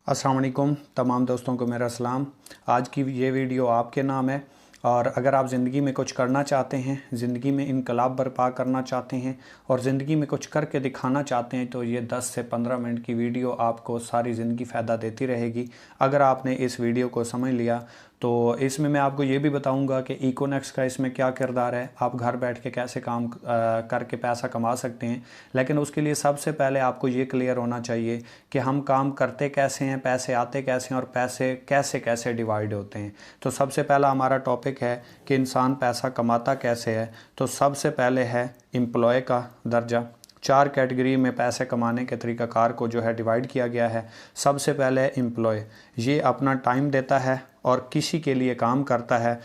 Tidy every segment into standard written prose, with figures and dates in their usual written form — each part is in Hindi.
अस्सलाम वालेकुम तमाम दोस्तों को मेरा सलाम। आज की ये वीडियो आपके नाम है और अगर आप ज़िंदगी में कुछ करना चाहते हैं, ज़िंदगी में इनकलाब बर्पा करना चाहते हैं और ज़िंदगी में कुछ करके दिखाना चाहते हैं तो ये 10 से 15 मिनट की वीडियो आपको सारी ज़िंदगी फ़ायदा देती रहेगी। अगर आपने इस वीडियो को समझ लिया तो इसमें मैं आपको ये भी बताऊंगा कि इकोनेक्स का इसमें क्या किरदार है, आप घर बैठ के कैसे काम करके पैसा कमा सकते हैं। लेकिन उसके लिए सबसे पहले आपको ये क्लियर होना चाहिए कि हम काम करते कैसे हैं, पैसे आते कैसे हैं और पैसे कैसे कैसे डिवाइड होते हैं। तो सबसे पहला हमारा टॉपिक है कि इंसान पैसा कमाता कैसे है। तो सबसे पहले है एम्प्लॉय का दर्जा। 4 कैटेगरी में पैसे कमाने के तरीक़ाकार को जो है डिवाइड किया गया है। सबसे पहले एम्प्लॉय, ये अपना टाइम देता है और किसी के लिए काम करता है।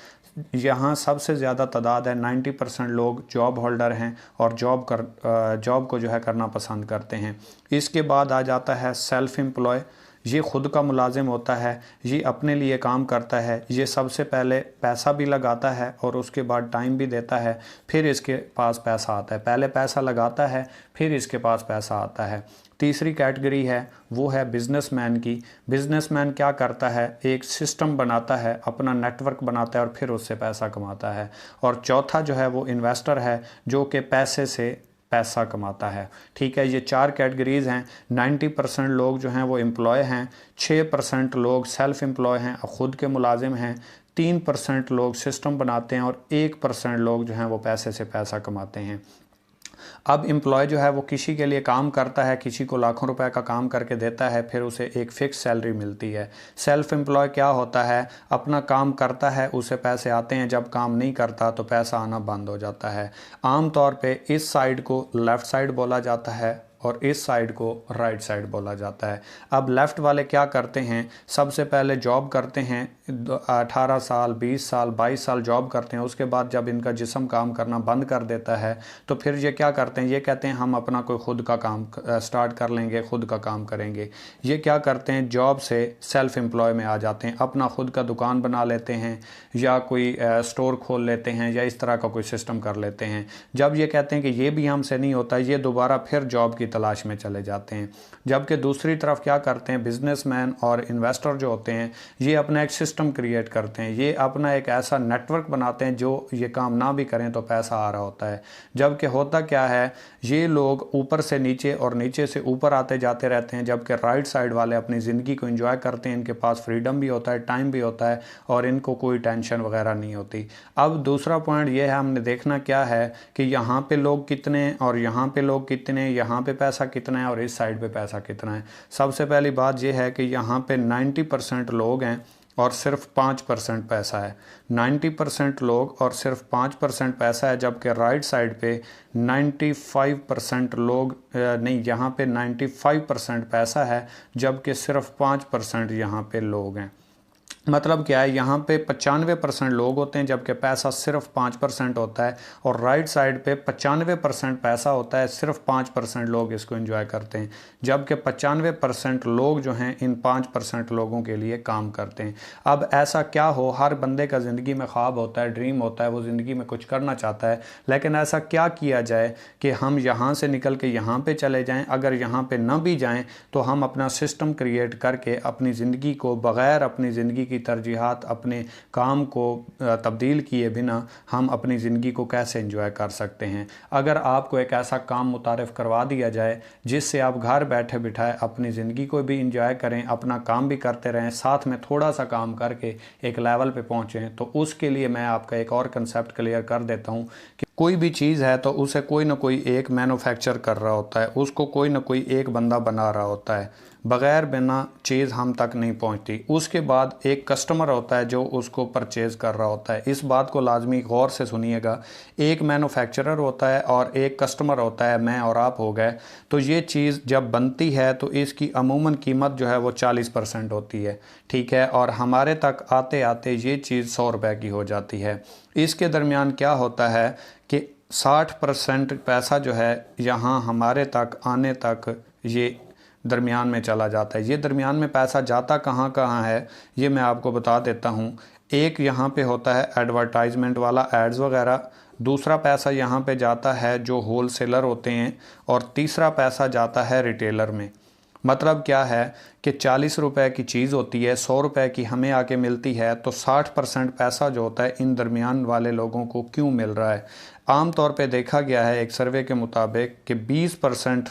यहाँ सबसे ज़्यादा तादाद है, 90% लोग जॉब होल्डर हैं और जॉब को जो है करना पसंद करते हैं। इसके बाद आ जाता है सेल्फ़ एम्प्लॉय, ये ख़ुद का मुलाजिम होता है, ये अपने लिए काम करता है। ये सबसे पहले पैसा भी लगाता है और उसके बाद टाइम भी देता है, फिर इसके पास पैसा आता है। पहले पैसा लगाता है फिर इसके पास पैसा आता है। तीसरी कैटेगरी है वो है बिज़नेसमैन की। बिज़नेसमैन क्या करता है, एक सिस्टम बनाता है, अपना नेटवर्क बनाता है और फिर उससे पैसा कमाता है। और चौथा जो है वो इन्वेस्टर है, जो कि पैसे से पैसा कमाता है। ठीक है, ये 4 कैटेगरीज़ हैं। 90% लोग जो हैं वो एम्प्लॉय हैं, 6% लोग सेल्फ़ एम्प्लॉय हैं, ख़ुद के मुलाजिम हैं, 3% लोग सिस्टम बनाते हैं और 1% लोग जो हैं वो पैसे से पैसा कमाते हैं। अब एम्प्लॉय जो है वो किसी के लिए काम करता है, किसी को लाखों रुपए का काम करके देता है, फिर उसे एक फ़िक्स सैलरी मिलती है। सेल्फ़ एम्प्लॉय क्या होता है, अपना काम करता है, उसे पैसे आते हैं, जब काम नहीं करता तो पैसा आना बंद हो जाता है। आम तौर पे इस साइड को लेफ़्ट साइड बोला जाता है और इस साइड को राइट साइड बोला जाता है। अब लेफ़्ट वाले क्या करते हैं, सबसे पहले जॉब करते हैं, 18 साल 20 साल 22 साल जॉब करते हैं। उसके बाद जब इनका जिस्म काम करना बंद कर देता है तो फिर ये क्या करते हैं, ये कहते हैं हम अपना कोई ख़ुद का काम स्टार्ट कर लेंगे, ख़ुद का काम करेंगे। ये क्या करते हैं, जॉब से सेल्फ़ एम्प्लॉय में आ जाते हैं, अपना ख़ुद का दुकान बना लेते हैं या कोई स्टोर खोल लेते हैं या इस तरह का कोई सिस्टम कर लेते हैं। जब ये कहते हैं कि ये भी हमसे नहीं होता, ये दोबारा फिर जॉब की तलाश में चले जाते हैं। जबकि दूसरी तरफ क्या करते हैं, बिजनेसमैन और इन्वेस्टर जो होते हैं, ये अपना एक सिस्टम क्रिएट करते हैं, ये अपना एक ऐसा नेटवर्क बनाते हैं जो ये काम ना भी करें तो पैसा आ रहा होता है। जबकि होता क्या है, ये लोग ऊपर से नीचे और नीचे से ऊपर आते जाते रहते हैं, जबकि राइट साइड वाले अपनी ज़िंदगी को एंजॉय करते हैं। इनके पास फ्रीडम भी होता है, टाइम भी होता है और इनको कोई टेंशन वगैरह नहीं होती। अब दूसरा पॉइंट ये है, हमने देखना क्या है कि यहाँ पे लोग कितने और यहाँ पे लोग कितने, यहाँ पे पैसा कितना है और इस साइड पे पैसा कितना है। सबसे पहली बात यह है कि यहाँ पे 90% लोग हैं और सिर्फ 5% पैसा है। 90% लोग और सिर्फ 5% पैसा है, जबकि राइट साइड पे 95% लोग नहीं, यहाँ पे 95% पैसा है जबकि सिर्फ 5% यहाँ पे लोग हैं। मतलब क्या है, यहाँ पे 95% लोग होते हैं जबकि पैसा सिर्फ 5% होता है और राइट साइड पे 95% पैसा होता है, सिर्फ 5% लोग इसको एंजॉय करते हैं। जबकि 95% लोग जो हैं इन 5% लोगों के लिए काम करते हैं। अब ऐसा क्या हो, हर बंदे का ज़िंदगी में ख्वाब होता है, ड्रीम होता है, वो ज़िंदगी में कुछ करना चाहता है, लेकिन ऐसा क्या किया जाए कि हम यहाँ से निकल के यहाँ पर चले जाएँ। अगर यहाँ पर न भी जाएँ तो हम अपना सिस्टम क्रिएट करके अपनी ज़िंदगी को बग़ैर अपनी ज़िंदगी की तरजीहात, अपने काम को तब्दील किए बिना हम अपनी ज़िंदगी को कैसे एंजॉय कर सकते हैं। अगर आपको एक ऐसा काम मुतारिफ़ करवा दिया जाए जिससे आप घर बैठे बिठाए अपनी ज़िंदगी को भी एंजॉय करें, अपना काम भी करते रहें, साथ में थोड़ा सा काम करके एक लेवल पे पहुँचें, तो उसके लिए मैं आपका एक और कंसेप्ट क्लियर कर देता हूँ कि कोई भी चीज़ है तो उसे कोई ना कोई एक मैन्युफैक्चर कर रहा होता है, उसको कोई ना कोई एक बंदा बना रहा होता है। बग़ैर बिना चीज़ हम तक नहीं पहुंचती। उसके बाद एक कस्टमर होता है जो उसको परचेज़ कर रहा होता है। इस बात को लाजमी गौर से सुनिएगा, एक मैन्युफैक्चरर होता है और एक कस्टमर होता है, मैं और आप हो गए। तो ये चीज़ जब बनती है तो इसकी अमूमन कीमत जो है वो 40% होती है, ठीक है, और हमारे तक आते आते ये चीज़ 100 रुपये की हो जाती है। इसके दरमियान क्या होता है कि 60% पैसा जो है यहाँ हमारे तक आने तक ये दरमियान में चला जाता है। ये दरमियान में पैसा जाता कहाँ कहाँ है ये मैं आपको बता देता हूँ। एक यहाँ पे होता है एडवर्टाइजमेंट वाला, एड्स वगैरह। दूसरा पैसा यहाँ पे जाता है जो होल सेलर होते हैं और तीसरा पैसा जाता है रिटेलर में। मतलब क्या है कि 40 रुपए की चीज़ होती है, 100 रुपए की हमें आके मिलती है, तो 60% पैसा जो होता है इन दरमियान वाले लोगों को क्यों मिल रहा है। आम तौर पे देखा गया है एक सर्वे के मुताबिक कि 20%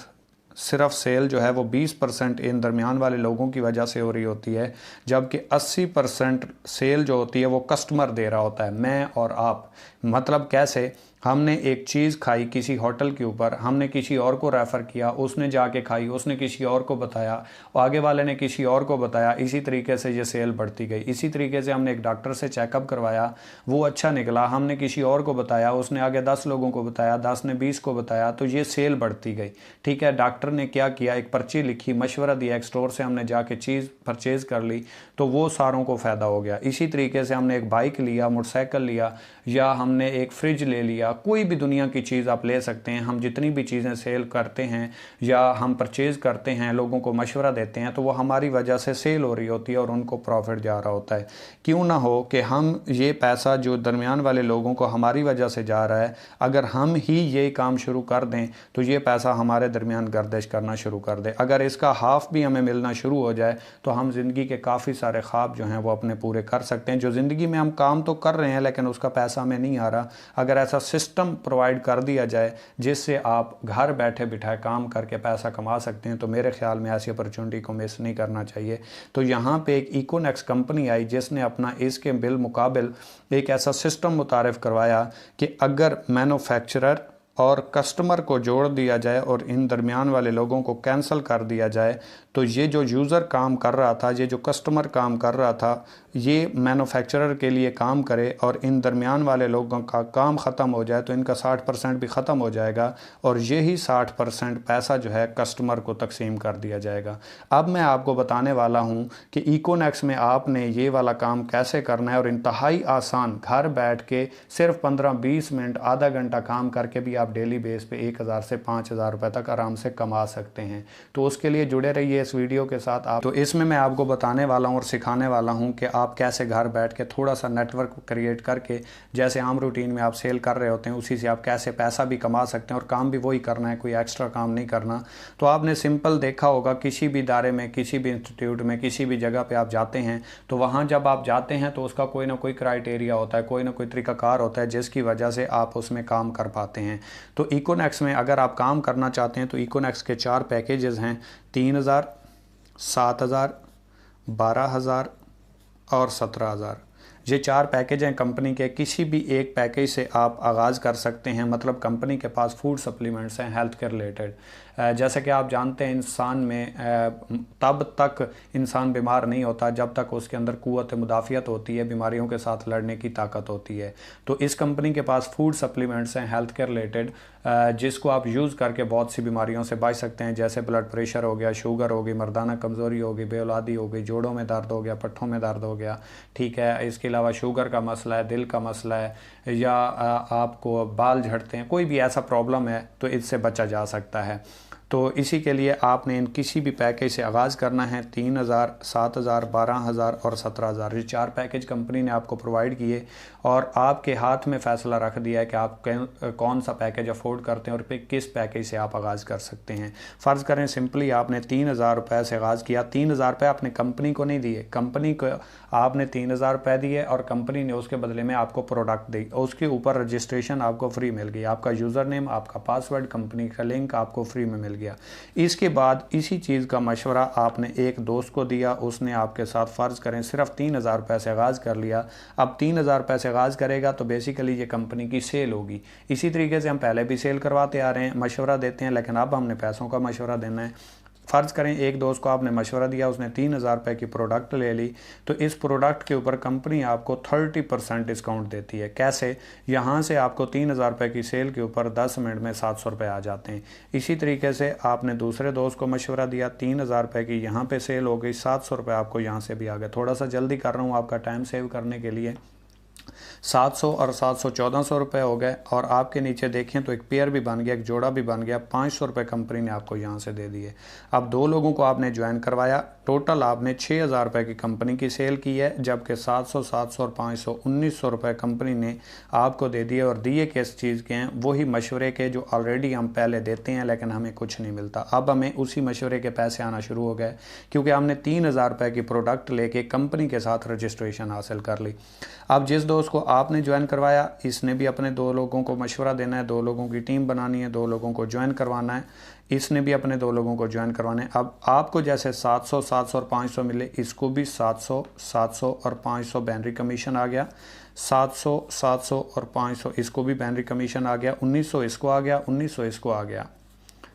सिर्फ सेल जो है वो 20% इन दरमियान वाले लोगों की वजह से हो रही होती है, जबकि 80% सेल जो होती है वो कस्टमर दे रहा होता है, मैं और आप। मतलब कैसे, हमने एक चीज़ खाई किसी होटल के ऊपर, हमने किसी और को रेफ़र किया, उसने जाके खाई, उसने किसी और को बताया, आगे वाले ने किसी और को बताया, इसी तरीके से ये सेल बढ़ती गई। इसी तरीके से हमने एक डॉक्टर से चेकअप करवाया, वो अच्छा निकला, हमने किसी और को बताया, उसने आगे 10 लोगों को बताया, 10 ने 20 को बताया, तो ये सेल बढ़ती गई। ठीक है, डॉक्टर ने क्या किया, एक पर्ची लिखी, मशवरा दिया, एक स्टोर से हमने जाके चीज़ परचेज़ कर ली, तो वो सारों को फ़ायदा हो गया। इसी तरीके से हमने एक बाइक लिया, मोटरसाइकिल लिया, या हमने एक फ्रिज ले लिया, कोई भी दुनिया की चीज़ आप ले सकते हैं। हम जितनी भी चीज़ें सेल करते हैं या हम परचेज़ करते हैं, लोगों को मशवरा देते हैं, तो वो हमारी वजह से सेल हो रही होती है और उनको प्रॉफिट जा रहा होता है। क्यों ना हो कि हम ये पैसा जो दरमियान वाले लोगों को हमारी वजह से जा रहा है, अगर हम ही ये काम शुरू कर दें तो ये पैसा हमारे दरमियान गर्दिश करना शुरू कर दे। अगर इसका हाफ भी हमें मिलना शुरू हो जाए तो हम ज़िंदगी के काफ़ी सारे ख्वाब जो हैं वो अपने पूरे कर सकते हैं। जो ज़िंदगी में हम काम तो कर रहे हैं लेकिन उसका पैसा हमें नहीं आ रहा, अगर ऐसा सिस्टम प्रोवाइड कर दिया जाए जिससे आप घर बैठे बिठाए काम करके पैसा कमा सकते हैं, तो मेरे ख्याल में ऐसी अपॉर्चुनिटी को मिस नहीं करना चाहिए। तो यहाँ पे एक इकोनेक्स कंपनी आई जिसने अपना इसके बिल मुकाबिल एक ऐसा सिस्टम मुतारिफ करवाया कि अगर मैन्युफैक्चरर और कस्टमर को जोड़ दिया जाए और इन दरमियान वाले लोगों को कैंसिल कर दिया जाए, तो ये जो यूज़र काम कर रहा था, ये जो कस्टमर काम कर रहा था, ये मैन्युफैक्चरर के लिए काम करे और इन दरमियान वाले लोगों का काम ख़त्म हो जाए तो इनका 60% भी ख़त्म हो जाएगा और यही 60% पैसा जो है कस्टमर को तकसीम कर दिया जाएगा। अब मैं आपको बताने वाला हूँ कि इकोनेक्स में आपने ये वाला काम कैसे करना है और इंतहाई आसान, घर बैठ के सिर्फ 15-20 मिनट, आधा घंटा काम करके भी आप डेली बेस पे 1000 से 5000 रुपये तक आराम से कमा सकते हैं। तो उसके लिए जुड़े रहिए इस वीडियो के साथ। आप तो इसमें मैं आपको बताने वाला हूँ और सिखाने वाला हूँ कि आप कैसे घर बैठ के थोड़ा सा नेटवर्क क्रिएट करके, जैसे आम रूटीन में आप सेल कर रहे होते हैं उसी से आप कैसे पैसा भी कमा सकते हैं और काम भी वही करना है, कोई एक्स्ट्रा काम नहीं करना। तो आपने सिंपल देखा होगा, किसी भी इदारे में, किसी भी इंस्टीट्यूट में, किसी भी जगह पर आप जाते हैं तो वहाँ जब आप जाते हैं तो उसका कोई ना कोई क्राइटेरिया होता है, कोई ना कोई तरीकाकार होता है जिसकी वजह से आप उसमें काम कर पाते हैं। तो इकोनेक्स में अगर आप काम करना चाहते हैं तो इकोनेक्स के 4 पैकेजेस हैं, 3000, 7000, 12000 और 17000। ये 4 पैकेज हैं कंपनी के। किसी भी एक पैकेज से आप आगाज़ कर सकते हैं। मतलब कंपनी के पास फूड सप्लीमेंट्स हैं हेल्थ के रिलेटेड। जैसे कि आप जानते हैं इंसान में तब तक इंसान बीमार नहीं होता जब तक उसके अंदर क़ुव्वत मुदाफ़ियत होती है, बीमारियों के साथ लड़ने की ताकत होती है। तो इस कंपनी के पास फूड सप्लीमेंट्स हैं हेल्थ के रिलेटेड, जिसको आप यूज़ करके बहुत सी बीमारियों से बच सकते हैं, जैसे ब्लड प्रेशर हो गया, शुगर हो गई, मर्दाना कमज़ोरी हो गई, बेऔलादी हो गई, जोड़ों में दर्द हो गया, पट्ठों में दर्द हो गया। ठीक है, इसके अलावा शुगर का मसला है, दिल का मसला है, या आपको बाल झड़ते हैं, कोई भी ऐसा प्रॉब्लम है तो इससे बचा जा सकता है। तो इसी के लिए आपने इन किसी भी पैकेज से आगाज़ करना है। 3000, 7000, 12000 और 17000, ये 4 पैकेज कंपनी ने आपको प्रोवाइड किए और आपके हाथ में फ़ैसला रख दिया है कि आप कौन सा पैकेज अफोर्ड करते हैं और फिर किस पैकेज से आप आगाज़ कर सकते हैं। फ़र्ज़ करें सिंपली आपने 3000 रुपये से आगाज़ किया, 3000 रुपये आपने कंपनी को नहीं दिए, कंपनी को आपने 3000 रुपये दिए और कंपनी ने उसके बदले में आपको प्रोडक्ट दी, उसके ऊपर रजिस्ट्रेशन आपको फ्री मिल गई, आपका यूज़र नेम, आपका पासवर्ड, कंपनी का लिंक आपको फ्री में मिल गया। इसके बाद इसी चीज़ का मशवरा आपने एक दोस्त को दिया, उसने आपके साथ फ़र्ज़ करें सिर्फ 3000 रुपये से आगाज़ कर लिया। अब 3000 रुपये से आगाज़ करेगा तो बेसिकली ये कंपनी की सेल होगी। इसी तरीके से हम पहले भी सेल करवाते आ रहे हैं, मशवरा देते हैं, लेकिन अब हमने पैसों का मशवरा देना है। फ़र्ज़ करें एक दोस्त को आपने मशवरा दिया, उसने 3000 रुपये की प्रोडक्ट ले ली, तो इस प्रोडक्ट के ऊपर कंपनी आपको 30% डिस्काउंट देती है। कैसे? यहाँ से आपको 3000 रुपये की सेल के ऊपर 10 मिनट में 700 रुपये आ जाते हैं। इसी तरीके से आपने दूसरे दोस्त को मशवरा दिया, 3000 रुपये की यहाँ पे सेल हो गई, 700 रुपये आपको यहाँ से भी आ गए। थोड़ा सा जल्दी कर रहा हूँ आपका टाइम सेव करने के लिए। 700 और 700 1400 रुपये हो गए और आपके नीचे देखें तो एक पेयर भी बन गया, एक जोड़ा भी बन गया। 500 रुपये कंपनी ने आपको यहाँ से दे दिए। अब 2 लोगों को आपने ज्वाइन करवाया, टोटल आपने 6,000 रुपये की कंपनी की सेल की है, जबकि 700, 700 और 500 1900 रुपये कंपनी ने आपको दे दिए। और दिए किस चीज़ के हैं? वही मशवरे के जो ऑलरेडी हम पहले देते हैं लेकिन हमें कुछ नहीं मिलता। अब हमें उसी मशवरे के पैसे आना शुरू हो गए, क्योंकि हमने 3,000 रुपये की प्रोडक्ट लेके कंपनी के साथ रजिस्ट्रेशन हासिल कर ली। अब जिस दोस्त को आपने ज्वाइन करवाया, इसने भी अपने 2 लोगों को मशवरा देना है, 2 लोगों की टीम बनानी है, 2 लोगों को ज्वाइन करवाना है, इसने भी अपने 2 लोगों को ज्वाइन करवाना है। अब आपको जैसे 700, 700 और 500 मिले, इसको भी 700, 700 और 500 बैनरी कमीशन आ गया। 700, 700 और 500 इसको भी बैनरी कमीशन आ गया। 1900 इसको आ गया, 1900 इसको आ गया।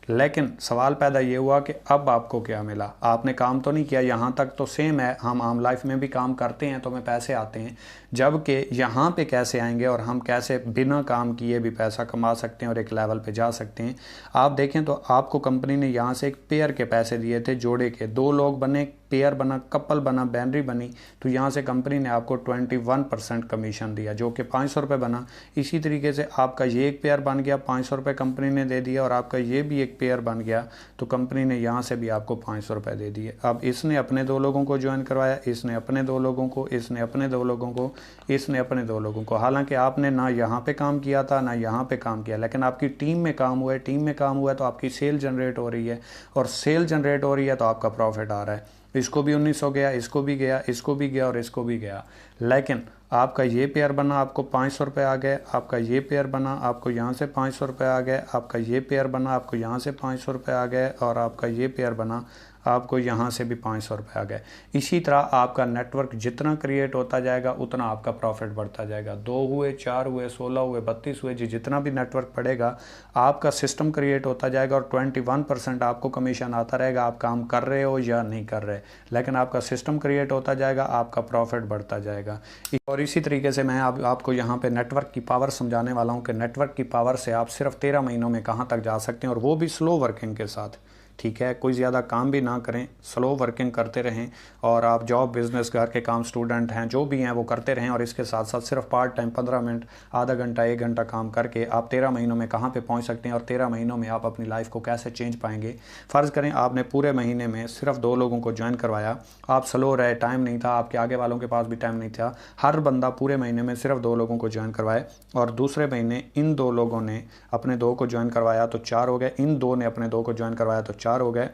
लेकिन सवाल पैदा ये हुआ कि अब आपको क्या मिला? आपने काम तो नहीं किया, यहाँ तक तो सेम है, हम आम लाइफ में भी काम करते हैं तो हमें पैसे आते हैं, जबकि यहाँ पे कैसे आएंगे और हम कैसे बिना काम किए भी पैसा कमा सकते हैं और एक लेवल पे जा सकते हैं। आप देखें तो आपको कंपनी ने यहाँ से एक पेयर के पैसे दिए थे, जोड़े के, 2 लोग बने, पेयर बना, कपल बना, बैनरी बनी, तो यहाँ से कंपनी ने आपको 21% कमीशन दिया, जो कि 500 रुपये बना। इसी तरीके से आपका ये एक पेयर बन गया, 500 रुपये कंपनी ने दे दिया, और आपका ये भी एक पेयर बन गया, तो कंपनी ने यहाँ से भी आपको 500 रुपये दे दिए। अब इसने अपने 2 लोगों को ज्वाइन करवाया, इसने अपने 2 लोगों को, इसने अपने 2 लोगों को, इसने अपने 2 लोगों को। हालांकि आपने ना यहाँ पे काम किया था ना यहाँ पे काम किया, लेकिन आपकी टीम में काम हुआ है, टीम में काम हुआ है तो आपकी सेल जनरेट हो रही है, और सेल जनरेट हो रही है तो आपका प्रॉफिट आ रहा है। इसको भी 1900 गया, इसको भी गया, इसको भी गया और इसको भी गया। लेकिन आपका ये पेयर बना, आपको 500 रुपये आ गए, आपका ये पेयर बना, आपको यहाँ से 500 रुपये आ गए, आपका ये पेयर बना, आपको यहाँ से 500 रुपये आ गए, और आपका ये पेयर बना, आपको यहाँ से भी 500 रुपये आ गए। इसी तरह आपका नेटवर्क जितना क्रिएट होता जाएगा उतना आपका प्रॉफिट बढ़ता जाएगा। 2 हुए, 4 हुए, 16 हुए, 32 हुए, जितना भी नेटवर्क बढ़ेगा आपका सिस्टम क्रिएट होता जाएगा, और 21% आपको कमीशन आता रहेगा, आप काम कर रहे हो या नहीं कर रहे, लेकिन आपका सिस्टम क्रिएट होता जाएगा, आपका प्रॉफिट बढ़ता जाएगा। और इसी तरीके से मैं आपको यहाँ पे नेटवर्क की पावर समझाने वाला हूँ कि नेटवर्क की पावर से आप सिर्फ 13 महीनों में कहाँ तक जा सकते हैं, और वो भी स्लो वर्किंग के साथ। ठीक है, कोई ज़्यादा काम भी ना करें, स्लो वर्किंग करते रहें, और आप जॉब, बिजनेस, घर के काम, स्टूडेंट हैं, जो भी हैं वो करते रहें, और इसके साथ साथ सिर्फ पार्ट टाइम 15 मिनट, आधा घंटा, 1 घंटा काम करके आप 13 महीनों में कहाँ पे पहुँच सकते हैं, और 13 महीनों में आप अपनी लाइफ को कैसे चेंज पाएंगे। फ़र्ज़ करें आपने पूरे महीने में सिर्फ 2 लोगों को ज्वाइन करवाया, आप स्लो रहे, टाइम नहीं था, आपके आगे वालों के पास भी टाइम नहीं था, हर बंदा पूरे महीने में सिर्फ 2 लोगों को ज्वाइन करवाए, और दूसरे महीने इन 2 लोगों ने अपने 2 को ज्वाइन करवाया तो 4 हो गए, इन 2 ने अपने 2 को ज्वाइन करवाया तो 4 हो गए।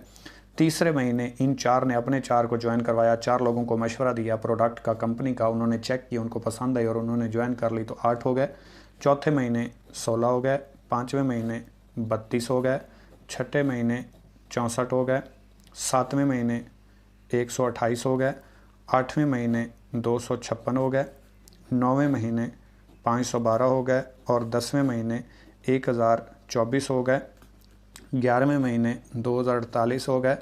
तीसरे महीने इन 4 ने अपने 4 को ज्वाइन करवाया, 4 लोगों को मशवरा दिया प्रोडक्ट का, कंपनी का, उन्होंने चेक किया, उनको पसंद आई और उन्होंने ज्वाइन कर ली तो 8 हो गए। चौथे महीने 16 हो गए, 5वें महीने 32 हो गए, 6ठे महीने 64 हो गए, 7वें महीने 128 हो गए, 8वें महीने 256 हो गए, 9वें महीने 512 हो गए, और 10वें महीने 1024 हो गए, 11वें महीने 2048 हो गए,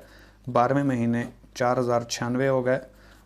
12वें महीने 4096 हो गए,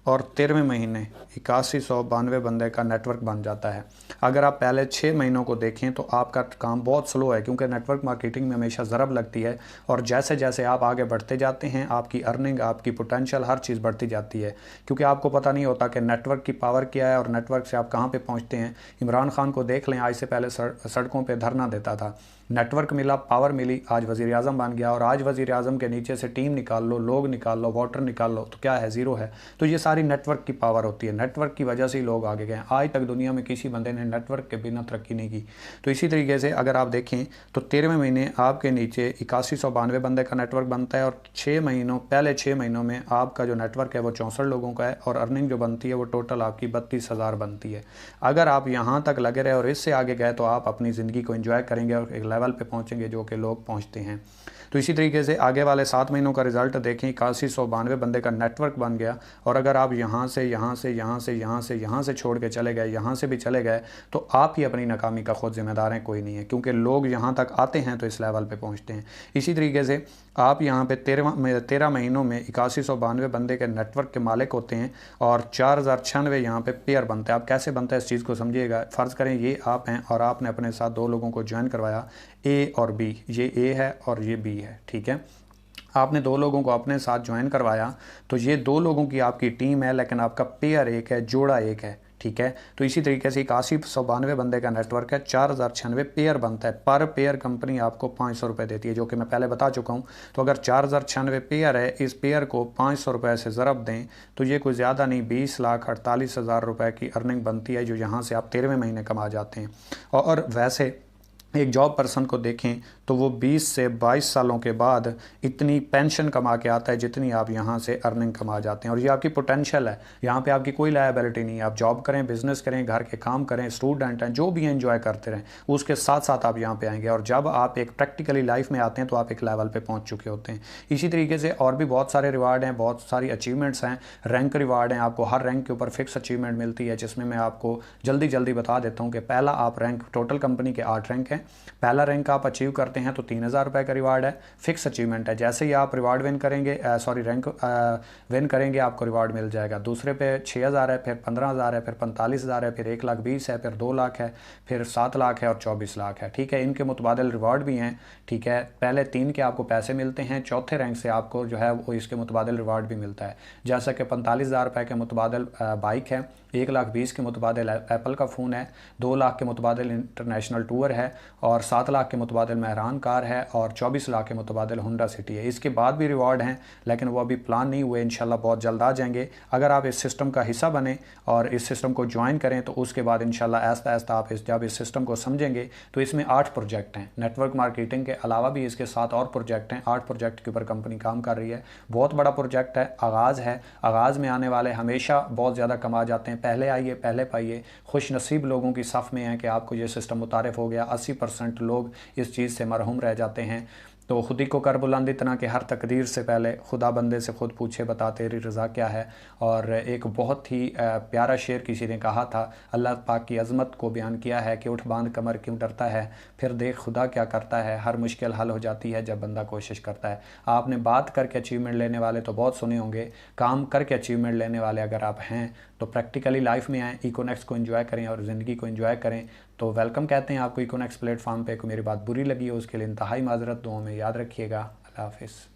और 13वें महीने 8192 बंदे का नेटवर्क बन जाता है। अगर आप पहले 6 महीनों को देखें तो आपका काम बहुत स्लो है, क्योंकि नेटवर्क मार्केटिंग में हमेशा ज़रब लगती है, और जैसे जैसे आप आगे बढ़ते जाते हैं आपकी अर्निंग, आपकी पोटेंशियल, हर चीज़ बढ़ती जाती है, क्योंकि आपको पता नहीं होता कि नेटवर्क की पावर क्या है और नेटवर्क से आप कहाँ पर पहुँचते हैं। इमरान खान को देख लें, आज से पहले सड़कों पर धरना देता था, नेटवर्क मिला, पावर मिली, आज वज़ीर आज़म बन गया, और आज वज़ीर आज़म के नीचे से टीम निकाल लो, लोग निकाल लो, वोटर निकाल लो, तो क्या है? ज़ीरो है। तो ये सारी नेटवर्क की पावर होती है, नेटवर्क की वजह से ही लोग आगे गए। आज तक दुनिया में किसी बंदे ने नेटवर्क के बिना तरक्की नहीं की। तो इसी तरीके से अगर आप देखें तो 13वें महीने आपके नीचे 8192 बंदे का नेटवर्क बनता है, और पहले 6 महीनों में आपका जो नेटवर्क है वो 64 लोगों का है, और अर्निंग जो बनती है वो टोटल आपकी 32,000 बनती है। अगर आप यहाँ तक लगे रहे और इससे आगे गए तो आप अपनी ज़िंदगी को एंजॉय करेंगे और एक लेवल पे पहुंचेंगे जो कि लोग पहुंचते हैं। तो इसी तरीके से आगे वाले 7 महीनों का रिजल्ट देखें, 8192 बंदे का नेटवर्क बन गया, और अगर आप यहाँ से छोड़ के चले गए, यहाँ से भी चले गए, तो आप ही अपनी नाकामी का खुद जिम्मेदार हैं, कोई नहीं है, क्योंकि लोग यहाँ तक आते हैं तो इस लेवल पे पहुँचते हैं। इसी तरीके से आप यहाँ पे 13 महीनों में 8192 बंदे के नेटवर्क के मालिक होते हैं, और 4096 यहाँ पे पेयर बनते हैं। आप कैसे बनता है इस चीज़ को समझिएगा। फ़र्ज़ करें ये आप हैं और आपने अपने साथ 2 लोगों को ज्वाइन करवाया, ए और बी, ये ए है और ये बी है, ठीक है। आपने 2 लोगों को अपने साथ ज्वाइन करवाया, तो ये 2 लोगों की आपकी टीम है, लेकिन आपका पेयर एक है, जोड़ा एक है, ठीक है। तो इसी तरीके से 8192 बंदे का नेटवर्क है, 4096 पेयर बनता है। पर पेयर कंपनी आपको 500 रुपये देती है, जो कि मैं पहले बता चुका हूँ। तो अगर 4096 पेयर है, इस पेयर को 500 रुपये से ज़रब दें तो ये कोई ज़्यादा नहीं 20,48,000 रुपये की अर्निंग बनती है, जो यहाँ से आप 13वें महीने कमा जाते हैं। और वैसे एक जॉब पर्सन को देखें तो वो 20 से 22 सालों के बाद इतनी पेंशन कमा के आता है जितनी आप यहाँ से अर्निंग कमा जाते हैं। और ये आपकी पोटेंशियल है, यहाँ पे आपकी कोई लायबिलिटी नहीं है। आप जॉब करें, बिजनेस करें, घर के काम करें, स्टूडेंट हैं, जो भी एंजॉय करते रहें, उसके साथ साथ आप यहाँ पे आएंगे। और जब आप एक प्रैक्टिकली लाइफ में आते हैं तो आप एक लेवल पर पहुँच चुके होते हैं। इसी तरीके से और भी बहुत सारे रिवार्ड हैं, बहुत सारी अचीवमेंट्स हैं, रैंक रिवार्ड हैं। आपको हर रैंक के ऊपर फिक्स अचीवमेंट मिलती है, जिसमें मैं आपको जल्दी जल्दी बता देता हूँ कि पहला आप रैंक, टोटल कंपनी के 8 रैंक हैं, पहला रैंक आप अचीव करते हैं तो 3000 रुपये का रिवार्ड है, फिक्स अचीवमेंट है। जैसे ही आप रिवार्ड विन करेंगे, रैंक विन करेंगे, आपको रिवार्ड मिल जाएगा। दूसरे पे 6000 है, फिर 15000 है, फिर 45,000 है, फिर 1,20,000 है, फिर 2 लाख है, फिर 7 लाख है और 24 लाख है। ठीक है, इनके मुतबादिल रिवार्ड भी हैं। ठीक है, पहले 3 के आपको पैसे मिलते हैं, चौथे रैंक से आपको जो है वो इसके मुतबादिल रिवार्ड भी मिलता है। जैसा कि 45,000 रुपये के मुतबादिल बाइक है, 1,20,000 के मुतबादिल एप्पल का फ़ोन है, 2 लाख के मुतबादिल इंटरनेशनल टूर है, और 7 लाख के मुतबादिल मेहरान कार है, और 24 लाख के मुतबादिल होंडा सिटी है। इसके बाद भी रिवार्ड हैं, लेकिन वो अभी प्लान नहीं हुए, इंशाल्लाह बहुत जल्द आ जाएंगे। अगर आप इस सिस्टम का हिस्सा बने और इस सिस्टम को ज्वाइन करें तो उसके बाद इंशाल्लाह आहिस्ता आहिस्ता आप जब इस सिस्टम को समझेंगे तो इसमें 8 प्रोजेक्ट हैं। नेटवर्क मार्केटिंग के अलावा भी इसके 7 और प्रोजेक्ट हैं। 8 प्रोजेक्ट के ऊपर कंपनी काम कर रही है। बहुत बड़ा प्रोजेक्ट है, आगाज़ है। आगाज़ में आने वाले हमेशा बहुत ज़्यादा कमा जाते हैं। पहले आइए, पहले पाइए। खुश नसीब लोगों की सफ़ में है कि आपको ये सिस्टम मुतारिफ़ हो गया। 80% लोग इस चीज़ से मरहूम रह जाते हैं। तो खुद ही को कर बुलंद इतना कि हर तकदीर से पहले खुदा बंदे से खुद पूछे, बता तेरी रज़ा क्या है। और एक बहुत ही प्यारा शेर किसी ने कहा था, अल्लाह पाक की अज़मत को बयान किया है कि उठ बांध कमर क्यों डरता है, फिर देख खुदा क्या करता है। हर मुश्किल हल हो जाती है जब बंदा कोशिश करता है। आपने बात करके अचीवमेंट लेने वाले तो बहुत सुने होंगे, काम करके अचीवमेंट लेने वाले अगर आप हैं तो प्रैक्टिकली लाइफ में आएँ, इकोनेक्स को एंजॉय करें और ज़िंदगी को एंजॉय करें। तो वेलकम कहते हैं आपको इकोनेक्स प्लेटफॉर्म पे। को मेरी बात बुरी लगी हो उसके लिए इंतहाई माजरत, दुआओं में याद रखिएगा। अल्लाह हाफ़िज़।